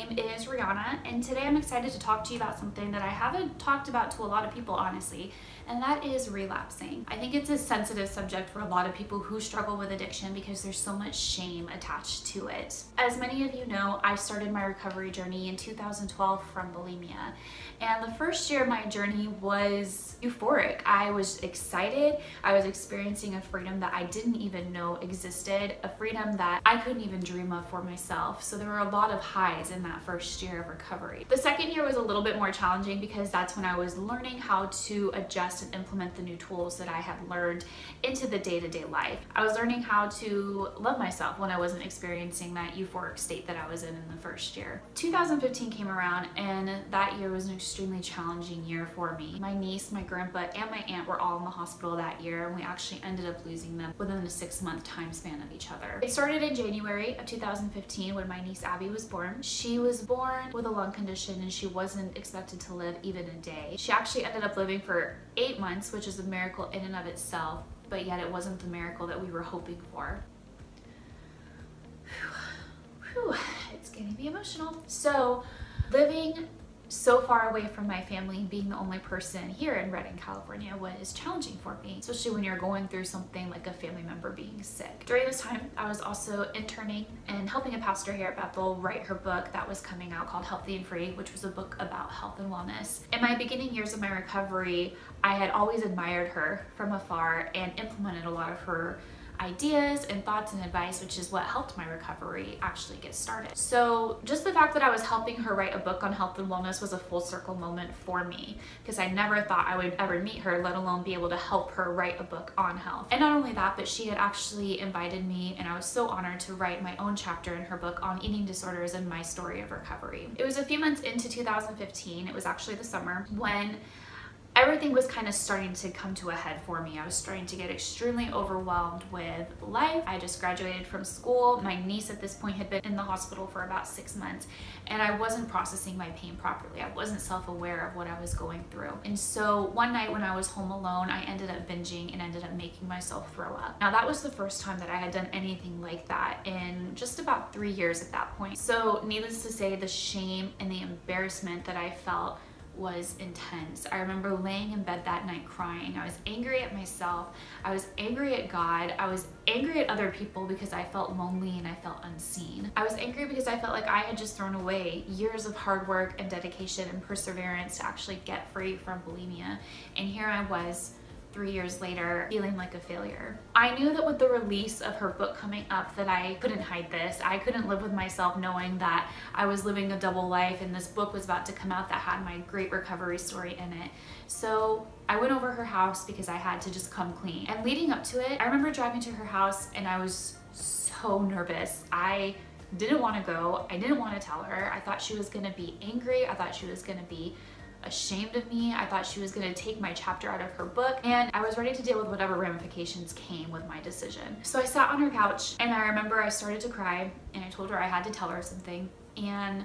name is Rihanna, and today I'm excited to talk to you about something that I haven't talked about to a lot of people, honestly, and that is relapsing. I think it's a sensitive subject for a lot of people who struggle with addiction because there's so much shame attached to it. As many of you know, I started my recovery journey in 2012 from bulimia, and the first year of my journey was euphoric. I was excited. I was experiencing a freedom that I didn't even know existed, a freedom that I couldn't even dream of for myself. So there were a lot of highs in that first year of recovery. The second year was a little bit more challenging because that's when I was learning how to adjust and implement the new tools that I had learned into the day-to-day life. I was learning how to love myself when I wasn't experiencing that euphoric state that I was in the first year. 2015 came around, and that year was an extremely challenging year for me. My niece, my grandpa, and my aunt were all in the hospital that year, and we actually ended up losing them within a 6-month time span of each other. It started in January of 2015 when my niece Abby was born. She was born with a lung condition and she wasn't expected to live even a day. She actually ended up living for 8 months, which is a miracle in and of itself, but yet it wasn't the miracle that we were hoping for. Whew. It's getting me emotional. So living so far away from my family, being the only person here in Redding, California, was challenging for me, especially when you're going through something like a family member being sick. During this time, I was also interning and helping a pastor here at Bethel write her book that was coming out called Healthy and Free, which was a book about health and wellness. In my beginning years of my recovery, I had always admired her from afar and implemented a lot of her ideas and thoughts and advice, which is what helped my recovery actually get started. So just the fact that I was helping her write a book on health and wellness was a full circle moment for me, because I never thought I would ever meet her, let alone be able to help her write a book on health. And not only that, but she had actually invited me, and I was so honored to write my own chapter in her book on eating disorders and my story of recovery. It was a few months into 2015, it was actually the summer, when everything was kind of starting to come to a head for me. I was starting to get extremely overwhelmed with life. I just graduated from school. My niece at this point had been in the hospital for about 6 months, and I wasn't processing my pain properly. I wasn't self-aware of what I was going through. And so one night when I was home alone, I ended up binging and ended up making myself throw up. Now that was the first time that I had done anything like that in just about 3 years at that point. So needless to say, the shame and the embarrassment that I felt was intense. I remember laying in bed that night crying. I was angry at myself. I was angry at God. I was angry at other people because I felt lonely and I felt unseen. I was angry because I felt like I had just thrown away years of hard work and dedication and perseverance to actually get free from bulimia. And here I was, 3 years later, feeling like a failure. I knew that with the release of her book coming up that I couldn't hide this. I couldn't live with myself knowing that I was living a double life and this book was about to come out that had my great recovery story in it. So I went over her house because I had to just come clean. And leading up to it, I remember driving to her house and I was so nervous. I didn't want to go. I didn't want to tell her. I thought she was gonna be angry. I thought she was gonna be ashamed of me. I thought she was going to take my chapter out of her book, and I was ready to deal with whatever ramifications came with my decision. So I sat on her couch and I remember I started to cry and I told her I had to tell her something, and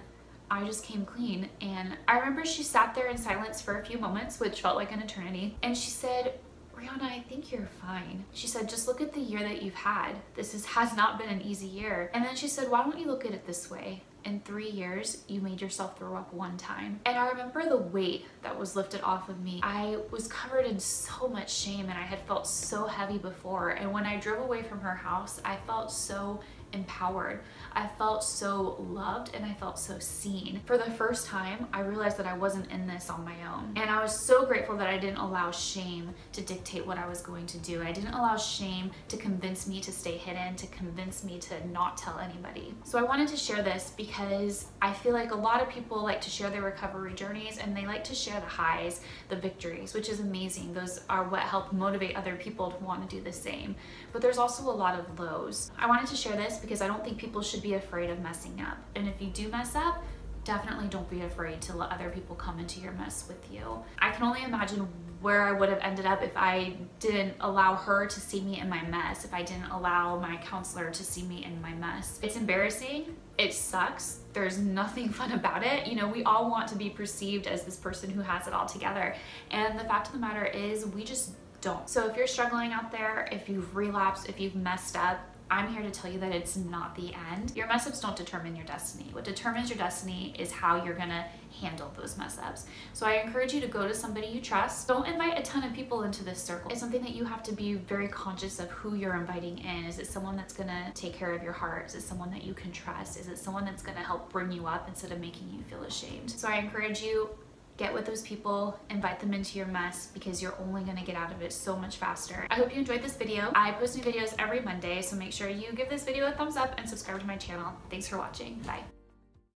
I just came clean. And I remember she sat there in silence for a few moments, which felt like an eternity, and she said, "Rihanna, I think you're fine." She said, "Just look at the year that you've had. This has not been an easy year." And then she said, "Why don't you look at it this way? In 3 years, you made yourself throw up 1 time." And I remember the weight that was lifted off of me. I was covered in so much shame and I had felt so heavy before. And when I drove away from her house, I felt so empowered. I felt so loved and I felt so seen. For the first time, I realized that I wasn't in this on my own. And I was so grateful that I didn't allow shame to dictate what I was going to do. I didn't allow shame to convince me to stay hidden, to convince me to not tell anybody. So I wanted to share this because I feel like a lot of people like to share their recovery journeys and they like to share the highs, the victories, which is amazing. Those are what help motivate other people to want to do the same. But there's also a lot of lows. I wanted to share this because I don't think people should be afraid of messing up. And if you do mess up, definitely don't be afraid to let other people come into your mess with you. I can only imagine where I would have ended up if I didn't allow her to see me in my mess, if I didn't allow my counselor to see me in my mess. It's embarrassing, it sucks, there's nothing fun about it. You know, we all want to be perceived as this person who has it all together. And the fact of the matter is, we just don't. So if you're struggling out there, if you've relapsed, if you've messed up, I'm here to tell you that it's not the end. Your mess ups don't determine your destiny. What determines your destiny is how you're gonna handle those mess ups. So I encourage you to go to somebody you trust. Don't invite a ton of people into this circle. It's something that you have to be very conscious of who you're inviting in. Is it someone that's gonna take care of your heart? Is it someone that you can trust? Is it someone that's gonna help bring you up instead of making you feel ashamed? So I encourage you, get with those people, invite them into your mess, because you're only gonna get out of it so much faster. I hope you enjoyed this video. I post new videos every Monday, so make sure you give this video a thumbs up and subscribe to my channel. Thanks for watching. Bye.